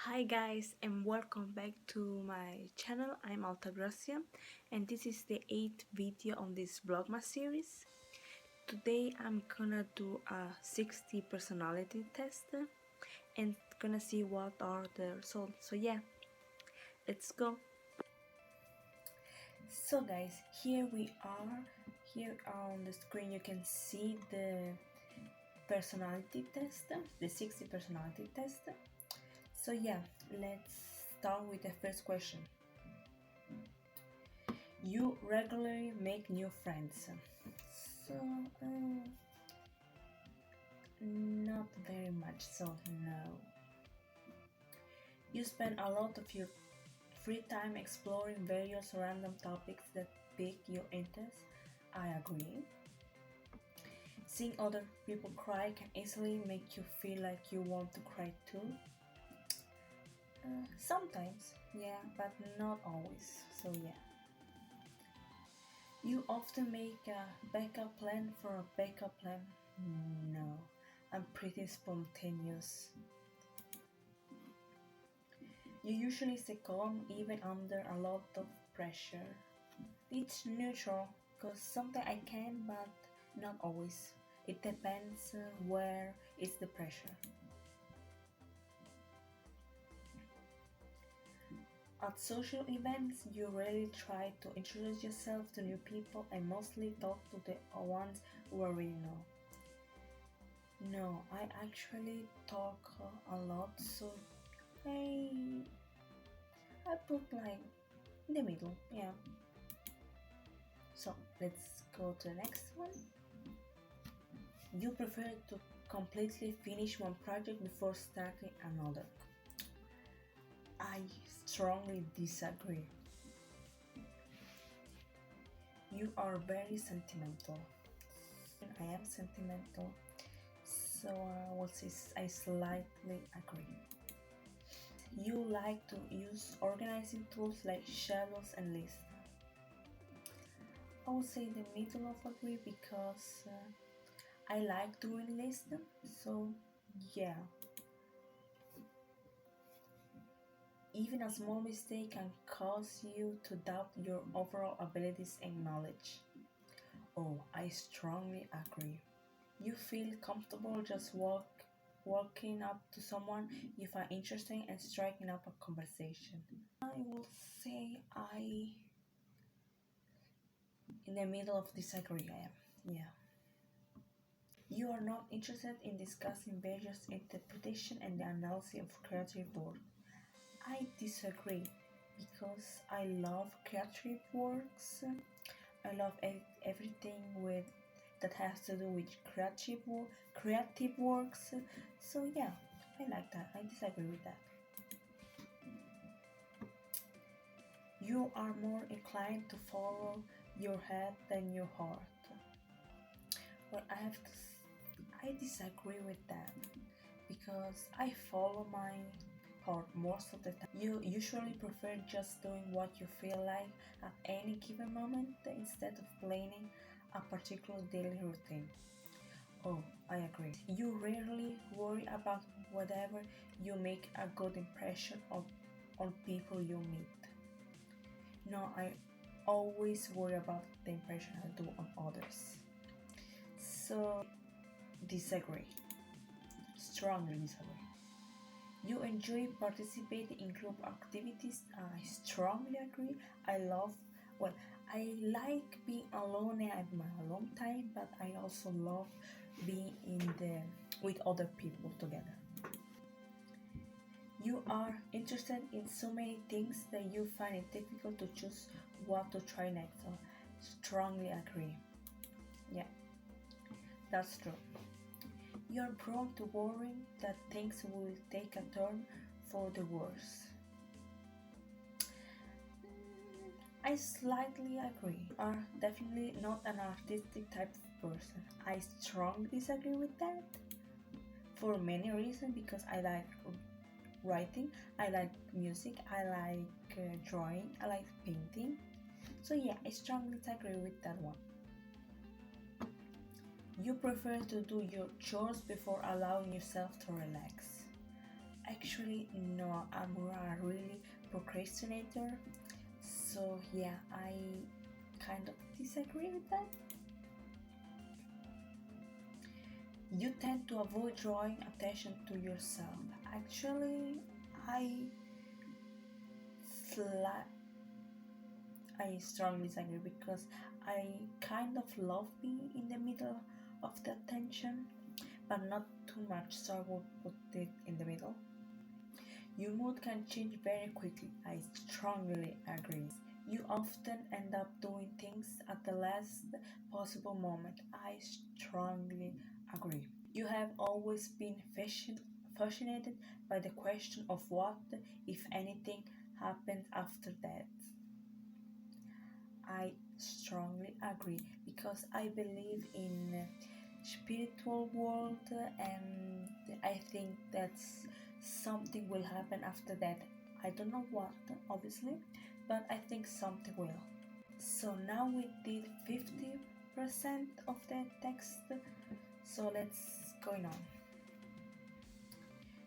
Hi guys and welcome back to my channel. I'm Altagracia and this is the 8th video on this Vlogmas series. Today I'm gonna do a 60 personality test and gonna see what are the results. So yeah, let's go. So guys, here we are. Here on the screen you can see the personality test, the 60 personality test. So yeah, let's start with the first question. You regularly make new friends. So, not very much, so no. You spend a lot of your free time exploring various random topics that pique your interest. I agree. Seeing other people cry can easily make you feel like you want to cry too. Sometimes, yeah, but not always, so yeah. You often make a backup plan for a backup plan. No, I'm pretty spontaneous. You usually stay calm even under a lot of pressure. It's neutral, because sometimes I can, but not always. It depends where is the pressure. At social events, you rarely try to introduce yourself to new people and mostly talk to the ones who already know. No, I actually talk a lot, so I I put like in the middle, yeah. So let's go to the next one. You prefer to completely finish one project before starting another. I strongly disagree. You are very sentimental. I am sentimental, so I will say I slightly agree. You like to use organizing tools like schedules and lists. I would say the middle of agree because I like doing lists, so yeah. Even a small mistake can cause you to doubt your overall abilities and knowledge. Oh, I strongly agree. You feel comfortable just walking up to someone you find interesting and striking up a conversation. I will say I in the middle of disagree I am. Yeah. You are not interested in discussing various interpretation and the analysis of creative work. I disagree because I love creative works. I love everything with that has to do with creative works. So yeah, I like that. I disagree with that. You are more inclined to follow your head than your heart. Well, I disagree with that because I follow my heart most of the time. You usually prefer just doing what you feel like at any given moment instead of planning a particular daily routine. Oh, I agree. You rarely worry about whatever you make a good impression on people you meet. No, I always worry about the impression I do on others. So, disagree. Strongly disagree. You enjoy participating in group activities. I strongly agree. I like being alone and have my alone time, but I also love being with other people together. You are interested in so many things that you find it difficult to choose what to try next. So, strongly agree. Yeah, that's true. You are prone to worrying that things will take a turn for the worse. I slightly agree. You are definitely not an artistic type of person. I strongly disagree with that. For many reasons, because I like writing, I like music, I like drawing, I like painting. So yeah, I strongly disagree with that one. You prefer to do your chores before allowing yourself to relax. Actually, no, I'm a really procrastinator. So yeah, I kind of disagree with that. You tend to avoid drawing attention to yourself. Actually, I sli- I strongly disagree because I kind of love being in the middle of the attention, but not too much, so I will put it in the middle. Your mood can change very quickly. I strongly agree. You often end up doing things at the last possible moment. I strongly agree. You have always been fascinated by the question of what, if anything, happens after death. I strongly agree because I believe in spiritual world and I think that something will happen after that. I don't know what, obviously, but I think something will. So now we did 50% of the text. So let's go on.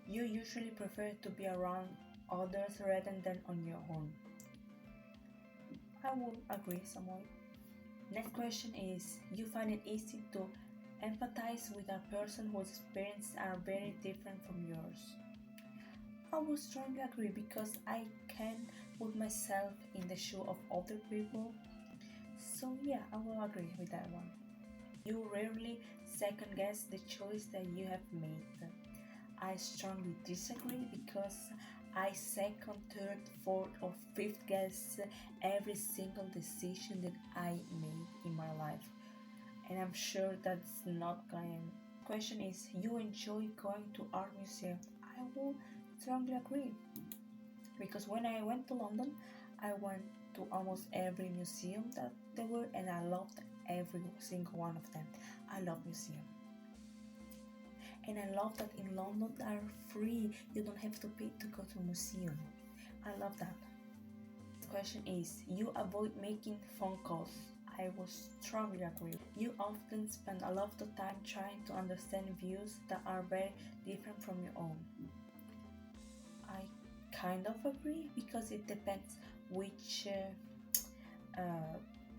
You usually prefer to be around others rather than on your own. I will agree somewhat. Next question is, you find it easy to empathize with a person whose experiences are very different from yours. I would strongly agree because I can put myself in the shoe of other people. So yeah, I will agree with that one. You rarely second guess the choice that you have made. I strongly disagree because I second, third, fourth, or fifth guess every single decision that I made in my life. And I'm sure that's not going. Question is, you enjoy going to art museum? I will strongly agree because when I went to London, I went to almost every museum that there were, and I loved every single one of them. I love museum. And I love that in London they are free. You don't have to pay to go to a museum. I love that. The question is, you avoid making phone calls. I will strongly agree. You often spend a lot of time trying to understand views that are very different from your own. I kind of agree because it depends which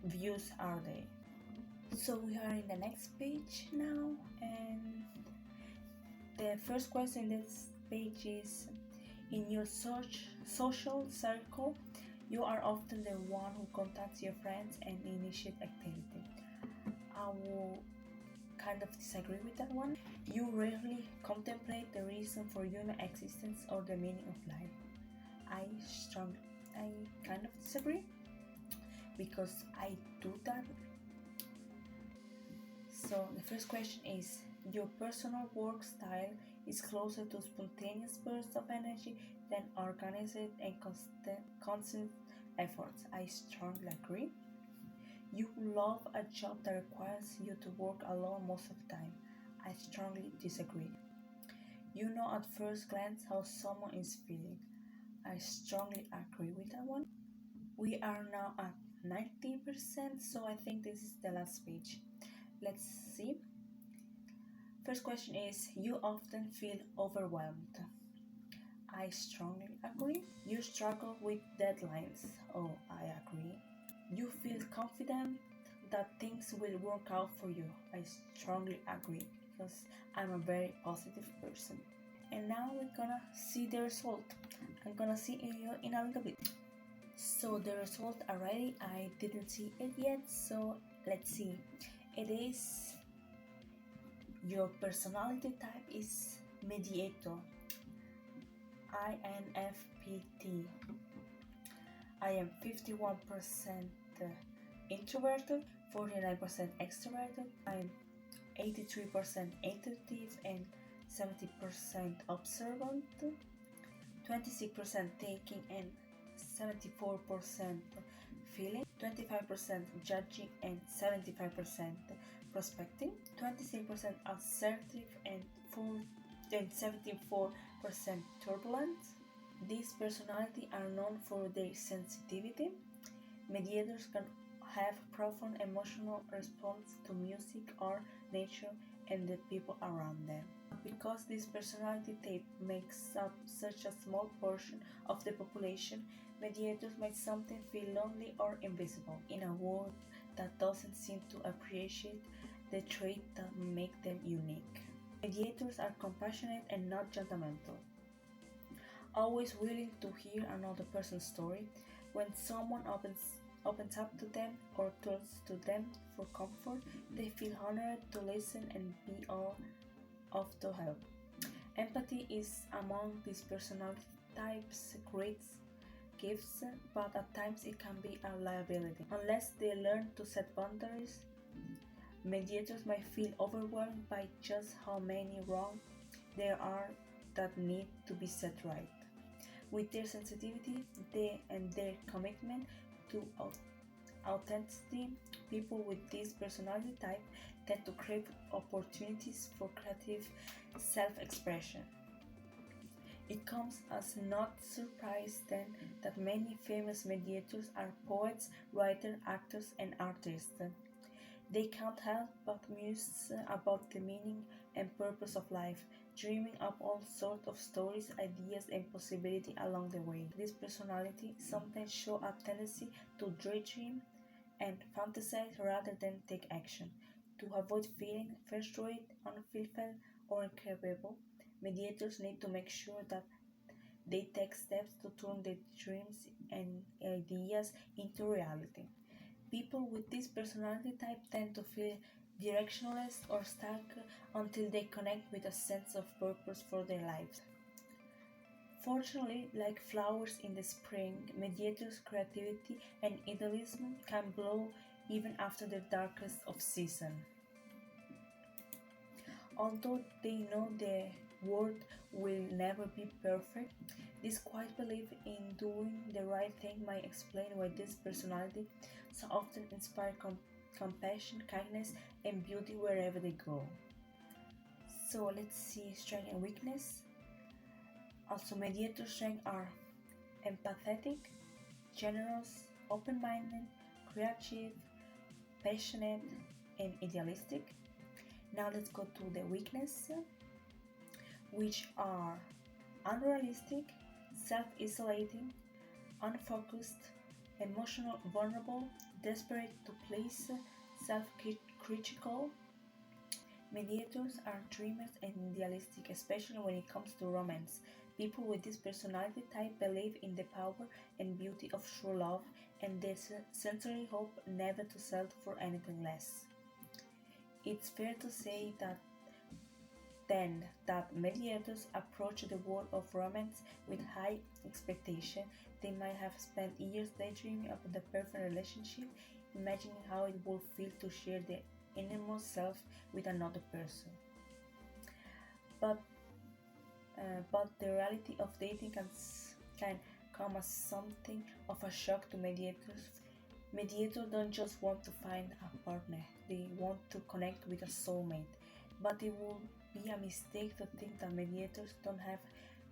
views are they. So we are in the next page now, and the first question in this page is, in your social circle, you are often the one who contacts your friends and initiates activity. I will kind of disagree with that one. You rarely contemplate the reason for human existence or the meaning of life. I kind of disagree because I do that. So the first question is, your personal work style is closer to spontaneous bursts of energy than organized and constant efforts. I strongly agree. You love a job that requires you to work alone most of the time. I strongly disagree. You know at first glance how someone is feeling. I strongly agree with that one. We are now at 90%, so I think this is the last page. Let's see. First question is, you often feel overwhelmed. I strongly agree. You struggle with deadlines. Oh, I agree. You feel confident that things will work out for you. I strongly agree because I'm a very positive person. And now we're gonna see the result. I'm gonna see you in a little bit. So the result already, I didn't see it yet, so let's see. It is, your personality type is mediator, INFP-T. I am 51% introverted, 49% extroverted. I'm 83% intuitive and 70% observant, 26% thinking and 74% feeling, 25% judging and 75% prospecting, 26% assertive and 74% turbulent. These personalities are known for their sensitivity. Mediators can have profound emotional response to music, art, nature, and the people around them. Because this personality type makes up such a small portion of the population, mediators might sometimes feel lonely or invisible in a world that doesn't seem to appreciate the traits that make them unique. Mediators are compassionate and not judgmental, always willing to hear another person's story. When someone opens up to them or turns to them for comfort, they feel honored to listen and be all of to help. Empathy is among these personality types' great gifts, but at times it can be a liability. Unless they learn to set boundaries, mediators might feel overwhelmed by just how many wrongs there are that need to be set right. With their sensitivity and their commitment to authenticity, people with this personality type tend to crave opportunities for creative self-expression. It comes as not surprise then that many famous mediators are poets, writers, actors, and artists. They can't help but muse about the meaning and purpose of life, dreaming up all sorts of stories, ideas, and possibilities along the way. This personality sometimes show a tendency to daydream and fantasize rather than take action. To avoid feeling frustrated, unfulfilled, or incapable, mediators need to make sure that they take steps to turn their dreams and ideas into reality. People with this personality type tend to feel directionless or stuck until they connect with a sense of purpose for their lives. Fortunately, like flowers in the spring, mediators' creativity and idealism can blow even after the darkest of season. Although they know the world will never be perfect, this quiet belief in doing the right thing might explain why this personality so often inspire compassion, kindness, and beauty wherever they go. So let's see strength and weakness. Also, mediator strengths are empathetic, generous, open-minded, creative, passionate, and idealistic. Now let's go to the weakness, which are unrealistic, self-isolating, unfocused, emotional, vulnerable, desperate to please, self-critical. Mediators are dreamers and idealistic, especially when it comes to romance. People with this personality type believe in the power and beauty of true love, and they sincerely hope never to settle for anything less. It's fair to say that mediators approach the world of romance with high expectation. They might have spent years daydreaming about the perfect relationship, imagining how it would feel to share their innermost self with another person. But but the reality of dating can come as something of a shock to mediators. Mediators don't just want to find a partner, they want to connect with a soulmate. But it would be a mistake to think that mediators don't have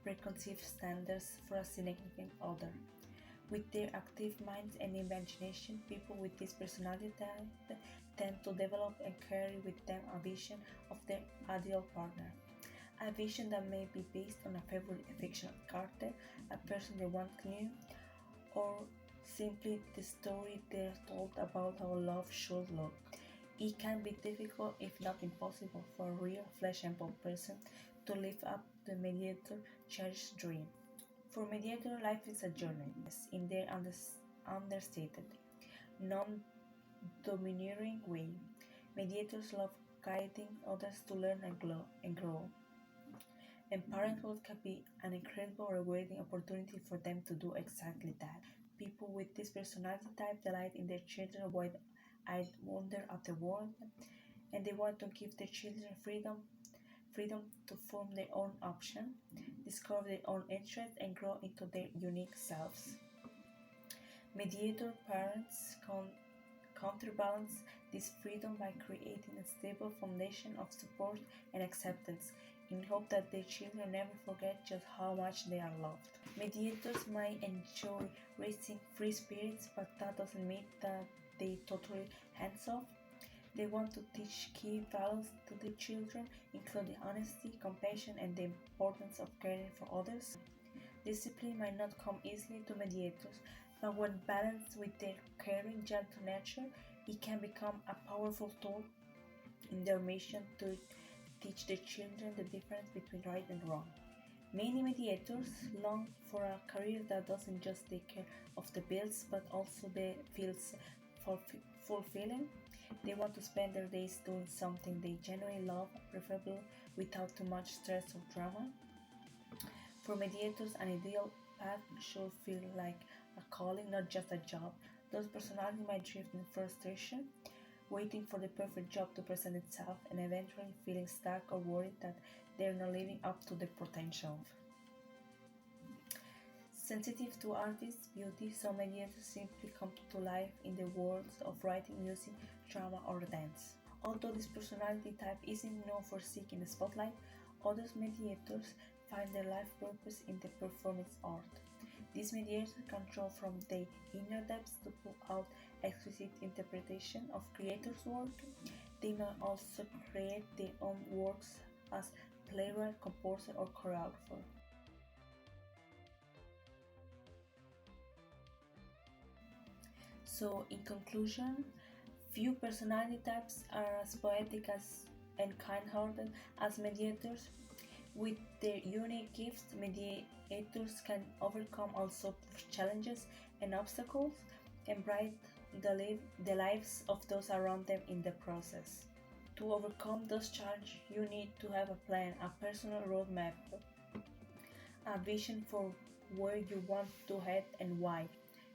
preconceived standards for a significant other. With their active minds and imagination, people with this personality type tend to develop and carry with them a vision of their ideal partner. A vision that may be based on a favorite fictional character, a person they once knew, or simply the story they're told about how love should look. It can be difficult, if not impossible, for a real flesh and blood person to live up to the mediator cherished dream. For mediator, life is a journey, yes, in their understated, non-domineering way. Mediators love guiding others to learn and grow. And parenthood can be an incredible rewarding opportunity for them to do exactly that. People with this personality type delight in their children's wide-eyed wonder of the world, and they want to give their children freedom to form their own option, discover their own interests, and grow into their unique selves. Mediator parents counterbalance this freedom by creating a stable foundation of support and acceptance in hope that their children never forget just how much they are loved. Mediators might enjoy raising free spirits, but that doesn't mean that they totally hands off. They want to teach key values to the children, including honesty, compassion, and the importance of caring for others. Discipline might not come easily to mediators, but when balanced with their caring, gentle nature, it can become a powerful tool in their mission to teach the children the difference between right and wrong. Many mediators long for a career that doesn't just take care of the bills but also feels fulfilling. They want to spend their days doing something they genuinely love, preferably without too much stress or drama. For mediators, an ideal path should feel like a calling, not just a job. Those personalities might drift in frustration, waiting for the perfect job to present itself, and eventually feeling stuck or worried that they're not living up to their potential. Sensitive to artists' beauty, some mediators simply come to life in the worlds of writing, music, drama, or dance. Although this personality type isn't known for seeking the spotlight, other mediators find their life purpose in the performance art. These mediators can draw from their inner depths to pull out exquisite interpretation of creators' work. They may also create their own works as playwright, composer, or choreographer. So, in conclusion, few personality types are as poetic as and kind-hearted as mediators. With their unique gifts, mediators can overcome all sorts of challenges and obstacles and brighten the lives of those around them in the process. To overcome those challenges, you need to have a plan, a personal roadmap, a vision for where you want to head and why.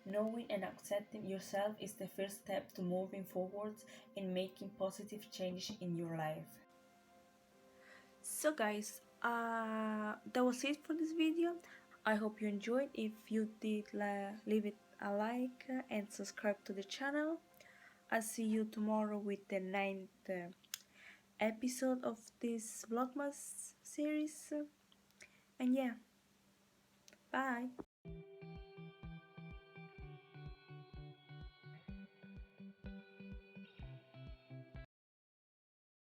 Knowing and accepting yourself is the first step to moving forwards and making positive change in your life. So guys, that was it for this video. I hope you enjoyed. If you did, leave it a like and subscribe to the channel. I'll see you tomorrow with the ninth episode of this Vlogmas series. And yeah, bye.